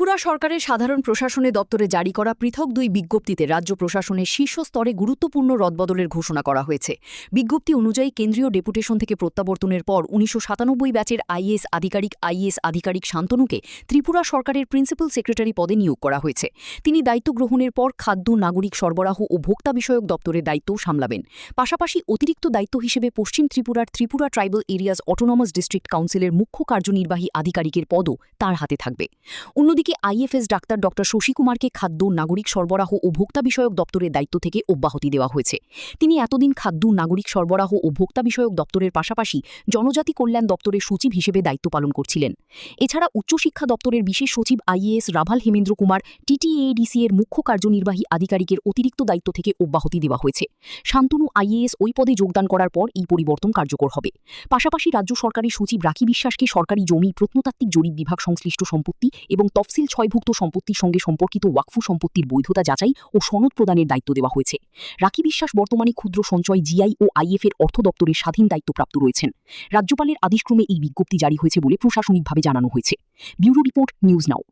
ত্রিপুরা সরকারের সাধারণ প্রশাসনে দপ্তরে জারি করা পৃথক দুই বিজ্ঞপ্তিতে রাজ্য প্রশাসনের শীর্ষ স্তরে গুরুত্বপূর্ণ রদবদলের ঘোষণা করা হয়েছে। বিজ্ঞপ্তি অনুযায়ী কেন্দ্রীয় ডেপুটেশন থেকে প্রত্যাবর্তনের পর ১৯৯৭ ব্যাচের আইএএস আধিকারিক শান্তনুকে ত্রিপুরা সরকারের প্রিন্সিপাল সেক্রেটারি পদে নিয়োগ করা হয়েছে। তিনি দায়িত্ব গ্রহণের পর খাদ্য, নাগরিক সরবরাহ ও ভোক্তা বিষয়ক দপ্তরের দায়িত্বও সামলাবেন। পাশাপাশি অতিরিক্ত দায়িত্ব হিসেবে পশ্চিম ত্রিপুরার Tripura tribal areas autonomous district কাউন্সিলের মুখ্য কার্যনির্বাহী আধিকারিকের পদও তার হাতে থাকবে। অন্যদিকে আইএফএস ডাক্তার ড শশী কুমারকে খাদ্য, নাগরিক সরবরাহ ও ভোক্তা বিষয়ক দপ্তরের দায়িত্ব থেকে অব্যাহতি দেওয়া হয়েছে। তিনি এতদিন খাদ্য, নাগরিক সরবরাহ ও ভোক্তা বিষয়ক দপ্তরের পাশাপাশি জনজাতি কল্যাণ দপ্তরের সচিব হিসেবে দায়িত্ব পালন করছিলেন। এছাড়া উচ্চশিক্ষা দপ্তরের বিশেষ সচিব আইএএস রাভাল হেমেন্দ্র কুমার টিটিএডিসি এর মুখ্য কার্যনির্বাহী আধিকারিকের অতিরিক্ত দায়িত্ব থেকে অব্যাহতি দেওয়া হয়েছে। শান্তনু আইএএস ওই পদে যোগদান করার পর এই পরিবর্তন কার্যকর হবে। পাশাপাশি রাজ্য সরকারের সচিব রাখি বিশ্বাসকে সরকারি জমি, প্রত্নতাত্ত্বিক জরিপ বিভাগ সংশ্লিষ্ট সম্পত্তি এবং তফসিল ছয়ভুক্ত সম্পত্তির সঙ্গে সম্পর্কিত ওয়াকফু সম্পত্তির বৈধতা যাচাই ও সনদ প্রদানের দায়িত্ব দেওয়া হয়েছে। রাখি বিশ্বাস বর্তমানে ক্ষুদ্র সঞ্চয়, জিআই ও আইএফ এর অর্থ দপ্তরের স্বাধীন দায়িত্বপ্রাপ্ত রয়েছেন। রাজ্যপালের আদেশক্রমে এই বিজ্ঞপ্তি জারি হয়েছে বলে প্রশাসনিকভাবে জানানো হয়েছে। Bureau report, news now.